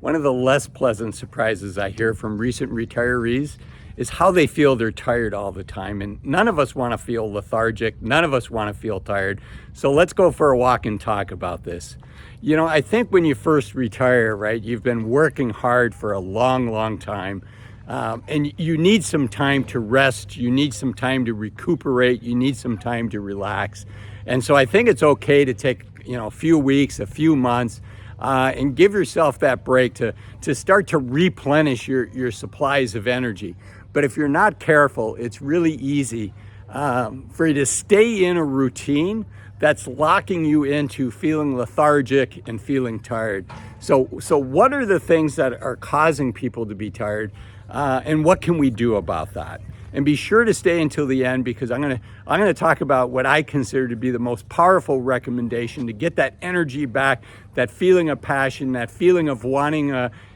One of the less pleasant surprises I hear from recent retirees is how they feel they're tired all the time. And none of us want to feel lethargic. None of us want to feel tired. So let's go for a walk and talk about this. I think when you first retire, right, you've been working hard for a long, long time. And you need some time to rest. You need some time to recuperate. You need some time to relax. And so I think it's okay to take, a few weeks, a few months, and give yourself that break to start to replenish your supplies of energy. But if you're not careful, it's really easy for you to stay in a routine that's locking you into feeling lethargic and feeling tired. So what are the things that are causing people to be tired, and what can we do about that? And be sure to stay until the end, because I'm gonna talk about what I consider to be the most powerful recommendation to get that energy back, that feeling of passion, that feeling of wanting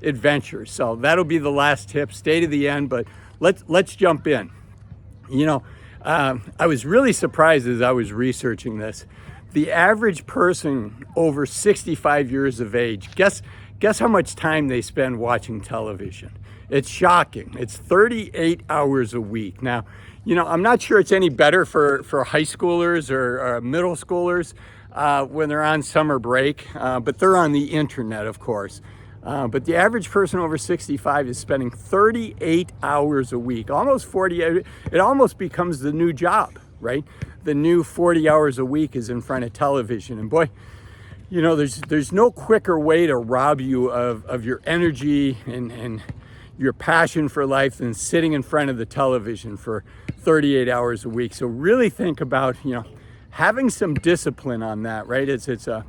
adventure. So that'll be the last tip. Stay to the end, but let's jump in. I was really surprised as I was researching this. The average person over 65 years of age, guess how much time they spend watching television. It's shocking. It's 38 hours a week. Now, I'm not sure it's any better for high schoolers or middle schoolers when they're on summer break, but they're on the internet, of course. But the average person over 65 is spending 38 hours a week, almost 40. It almost becomes the new job, right? The new 40 hours a week is in front of television. And boy, there's no quicker way to rob you of your energy and your passion for life than sitting in front of the television for 38 hours a week. So really think about, having some discipline on that, right? It's a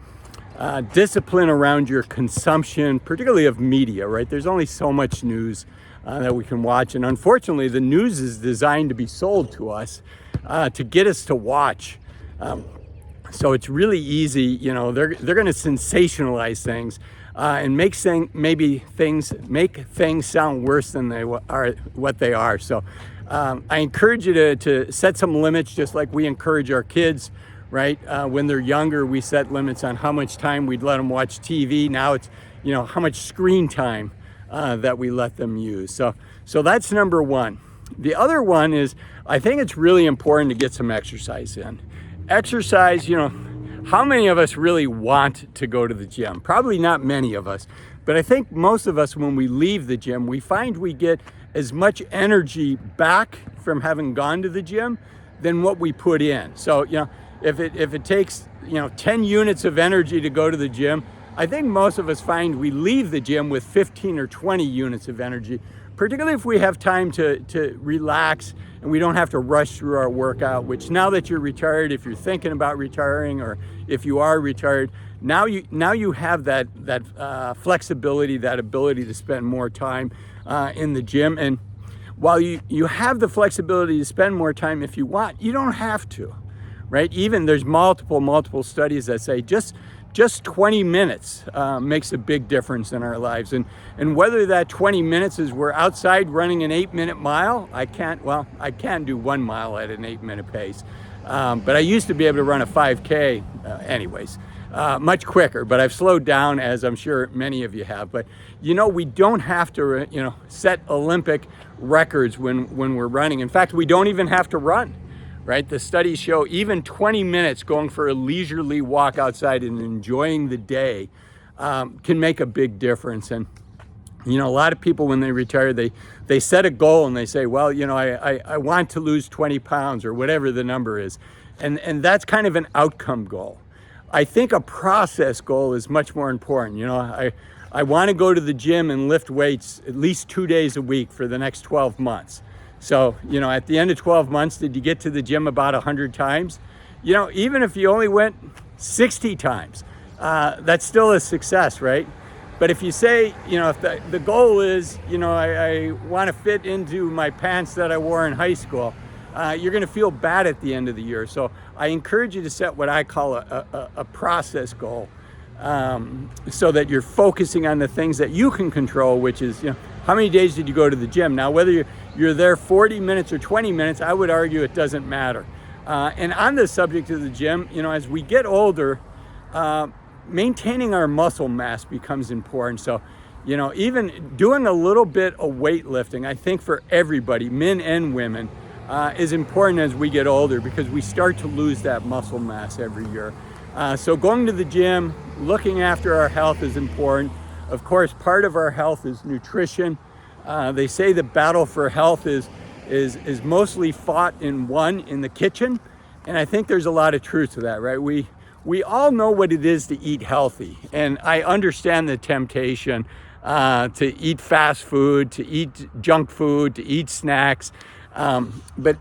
discipline around your consumption, particularly of media, right? There's only so much news that we can watch. And unfortunately, the news is designed to be sold to us to get us to watch. So it's really easy, they're going to sensationalize things and make things sound worse than they are, what they are. So I encourage you to set some limits, just like we encourage our kids, right? When they're younger, we set limits on how much time we'd let them watch TV. Now it's, how much screen time that we let them use. So that's number one. The other one is, I think it's really important to get some exercise in. Exercise, how many of us really want to go to the gym? Probably not many of us, but I think most of us, when we leave the gym, we find we get as much energy back from having gone to the gym than what we put in. So, if it takes, 10 units of energy to go to the gym, I think most of us find we leave the gym with 15 or 20 units of energy, particularly if we have time to relax and we don't have to rush through our workout, which now that you're retired, if you're thinking about retiring, or if you are retired, now you have that flexibility, that ability to spend more time in the gym. And while you have the flexibility to spend more time if you want, you don't have to, right? Even there's multiple studies that say just 20 minutes makes a big difference in our lives. And whether that 20 minutes is we're outside running an 8-minute mile, I can do 1 mile at an 8-minute pace. But I used to be able to run a 5K much quicker, but I've slowed down, as I'm sure many of you have. But, we don't have to, set Olympic records when we're running. In fact, we don't even have to run. Right? The studies show even 20 minutes going for a leisurely walk outside and enjoying the day can make a big difference. And, a lot of people, when they retire, they set a goal and they say, well, I want to lose 20 pounds or whatever the number is. And that's kind of an outcome goal. I think a process goal is much more important. I want to go to the gym and lift weights at least 2 days a week for the next 12 months. So, at the end of 12 months, did you get to the gym about 100 times? Even if you only went 60 times, that's still a success, right? But if you say, if the goal is, I want to fit into my pants that I wore in high school, you're going to feel bad at the end of the year. So I encourage you to set what I call a process goal, so that you're focusing on the things that you can control, which is, how many days did you go to the gym? Now, whether you're there 40 minutes or 20 minutes, I would argue it doesn't matter. And on the subject of the gym, as we get older, maintaining our muscle mass becomes important. So, even doing a little bit of weightlifting, I think for everybody, men and women, is important as we get older, because we start to lose that muscle mass every year. So going to the gym, looking after our health is important. Of course, part of our health is nutrition. They say the battle for health is mostly fought in the kitchen. And I think there's a lot of truth to that, right? We all know what it is to eat healthy. And I understand the temptation to eat fast food, to eat junk food, to eat snacks. But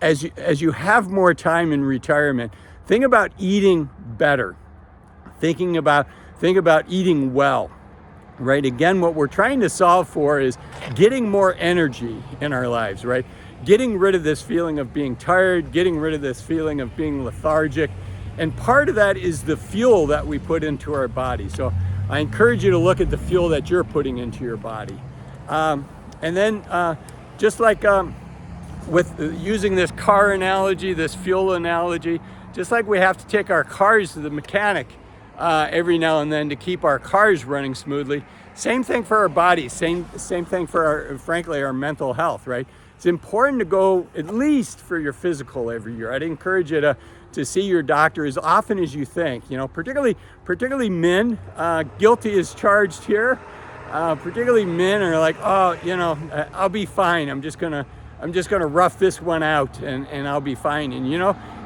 as you have more time in retirement, think about eating better. Think about eating well, right? Again, what we're trying to solve for is getting more energy in our lives, right? Getting rid of this feeling of being tired, getting rid of this feeling of being lethargic. And part of that is the fuel that we put into our body. So I encourage you to look at the fuel that you're putting into your body. And then just like with using this car analogy, this fuel analogy, just like we have to take our cars to the mechanic every now and then to keep our cars running smoothly, same thing for our bodies, same thing for frankly, our mental health, right? It's important to go at least for your physical every year. I'd encourage you to see your doctor as often as you think, particularly men, guilty as charged here. Particularly men are like, oh, I'll be fine. I'm just gonna rough this one out and I'll be fine. And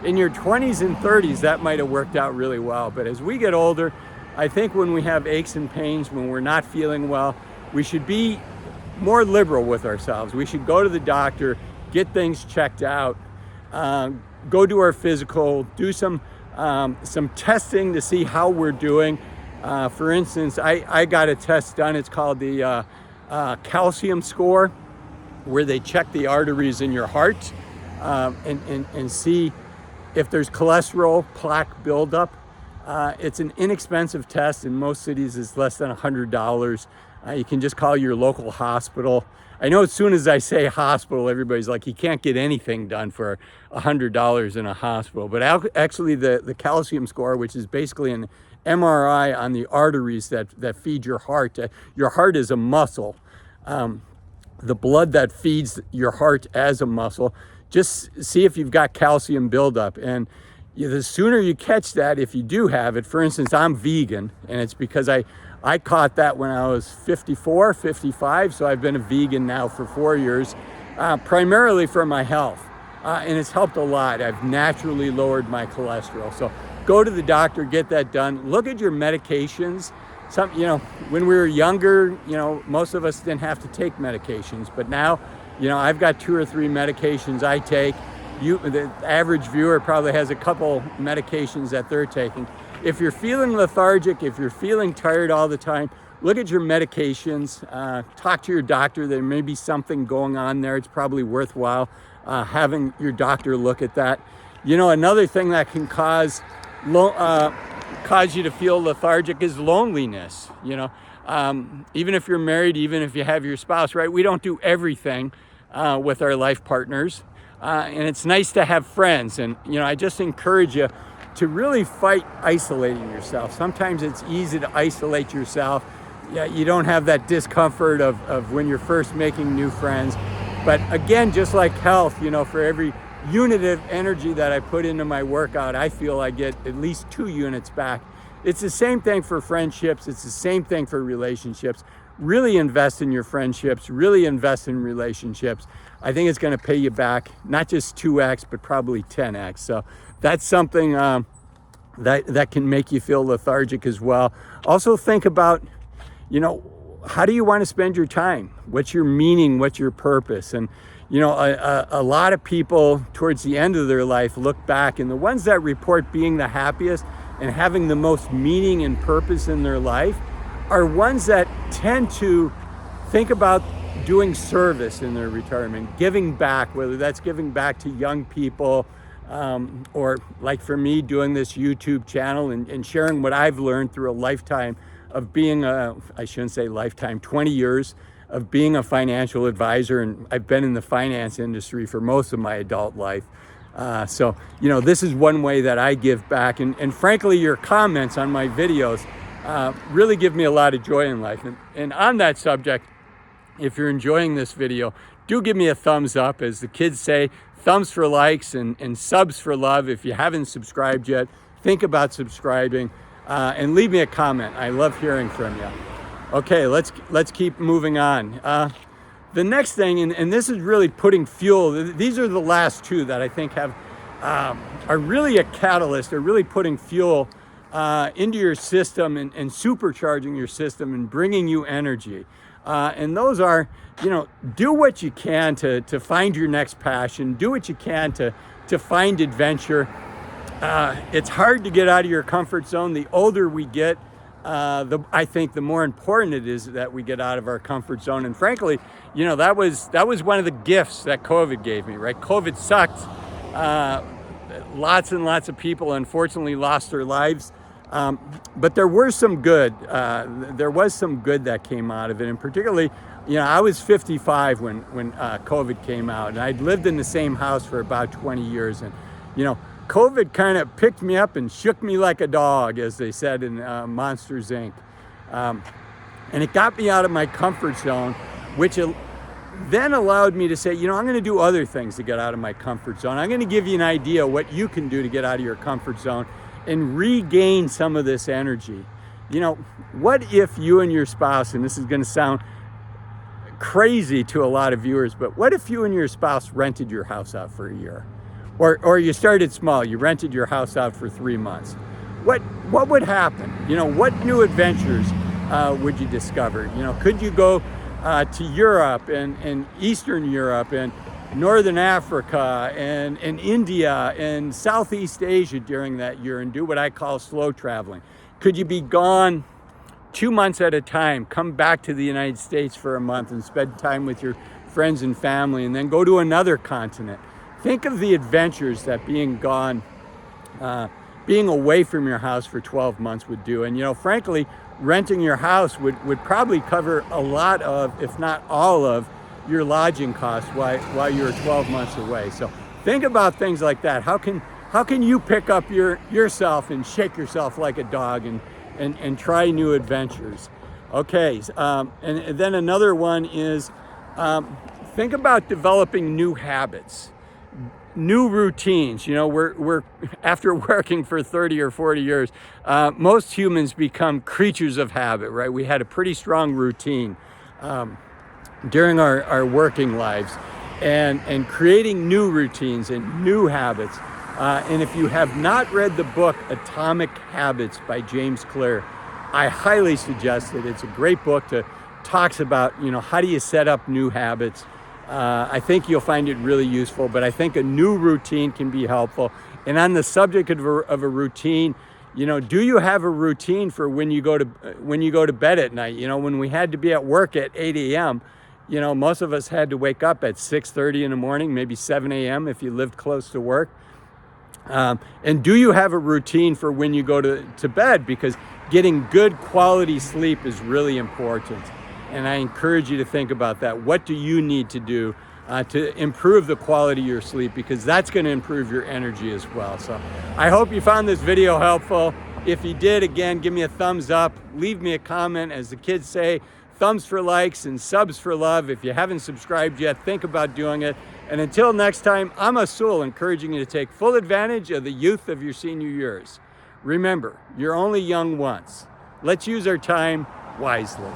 in your 20s and 30s, that might have worked out really well. But as we get older, I think when we have aches and pains, when we're not feeling well, we should be more liberal with ourselves. We should go to the doctor, get things checked out, go do our physical, do some testing to see how we're doing. For instance, I got a test done. It's called the calcium score, where they check the arteries in your heart and see if there's cholesterol, plaque buildup. It's an inexpensive test. In most cities, it's less than $100. You can just call your local hospital. I know as soon as I say hospital, everybody's like, you can't get anything done for $100 in a hospital. But actually the calcium score, which is basically an MRI on the arteries that feed your heart. Your heart is a muscle. The blood that feeds your heart as a muscle, just see if you've got calcium buildup. And the sooner you catch that, if you do have it, for instance, I'm vegan, and it's because I caught that when I was 54, 55, so I've been a vegan now for 4 years, primarily for my health. And it's helped a lot. I've naturally lowered my cholesterol. So go to the doctor, get that done. Look at your medications. When we were younger, most of us didn't have to take medications, but now, I've got 2 or 3 medications I take. The average viewer probably has a couple medications that they're taking. If you're feeling lethargic, if you're feeling tired all the time, look at your medications, talk to your doctor. There may be something going on there. It's probably worthwhile having your doctor look at that. Another thing that can cause you to feel lethargic is loneliness. Even if you're married, even if you have your spouse, right? We don't do everything with our life partners. And it's nice to have friends. And, I just encourage you to really fight isolating yourself. Sometimes it's easy to isolate yourself. Yeah, you don't have that discomfort of when you're first making new friends. But again, just like health, for every unit of energy that I put into my workout, I feel I get at least 2 units back. It's the same thing for friendships. It's the same thing for relationships. Really invest in your friendships, really invest in relationships. I think it's going to pay you back, not just 2x, but probably 10x. So that's something that can make you feel lethargic as well. Also think about, how do you want to spend your time? What's your meaning? What's your purpose? And, a lot of people towards the end of their life look back, and the ones that report being the happiest and having the most meaning and purpose in their life are ones that tend to think about doing service in their retirement, giving back, whether that's giving back to young people, or like for me, doing this YouTube channel and sharing what I've learned through a lifetime of being I shouldn't say lifetime, 20 years of being a financial advisor. And I've been in the finance industry for most of my adult life. So, this is one way that I give back. And frankly, your comments on my videos really give me a lot of joy in life. And on that subject, if you're enjoying this video, do give me a thumbs up. As the kids say, thumbs for likes and subs for love. If you haven't subscribed yet, think about subscribing and leave me a comment. I love hearing from you. Okay, let's keep moving on. The next thing, and this is really putting fuel. These are the last two that I think have are really a catalyst. They're really putting fuel into your system and supercharging your system and bringing you energy. And those are, do what you can to find your next passion. Do what you can to find adventure. It's hard to get out of your comfort zone. The older we get, I think the more important it is that we get out of our comfort zone. And frankly, that was one of the gifts that COVID gave me, right? COVID sucked. Lots and lots of people unfortunately lost their lives. But there were some good. There was some good that came out of it, and particularly, I was 55 when COVID came out, and I'd lived in the same house for about 20 years, and COVID kind of picked me up and shook me like a dog, as they said in Monsters Inc. And it got me out of my comfort zone, which then allowed me to say, I'm going to do other things to get out of my comfort zone. I'm going to give you an idea what you can do to get out of your comfort zone and regain some of this energy. What if you and your spouse, and this is going to sound crazy to a lot of viewers, but what if you and your spouse rented your house out for a year? Or you started small, you rented your house out for 3 months. What would happen? What new adventures would you discover? Could you go to Europe and Eastern Europe and Northern Africa and India and Southeast Asia during that year and do what I call slow traveling? Could you be gone 2 months at a time, come back to the United States for a month and spend time with your friends and family, and then go to another continent? Think of the adventures that being gone, being away from your house for 12 months would do. And frankly, renting your house would probably cover a lot of, if not all of, your lodging costs while you're 12 months away. So think about things like that. How can you pick up yourself and shake yourself like a dog and try new adventures? Okay, and then another one is think about developing new habits, new routines. We're after working for 30 or 40 years, most humans become creatures of habit, right? We had a pretty strong routine during our working lives, and creating new routines and new habits. And if you have not read the book Atomic Habits by James Clear, I highly suggest it. It's a great book that talks about, how do you set up new habits. I think you'll find it really useful, but I think a new routine can be helpful. And on the subject of a routine, do you have a routine for when you go to bed at night? When we had to be at work at 8 a.m., most of us had to wake up at 6:30 in the morning, maybe 7 a.m. if you lived close to work. And do you have a routine for when you go to bed? Because getting good quality sleep is really important. And I encourage you to think about that. What do you need to do to improve the quality of your sleep? Because that's going to improve your energy as well. So I hope you found this video helpful. If you did, again, give me a thumbs up. Leave me a comment. As the kids say, thumbs for likes and subs for love. If you haven't subscribed yet, think about doing it. And until next time, I'm Azul, encouraging you to take full advantage of the youth of your senior years. Remember, you're only young once. Let's use our time wisely.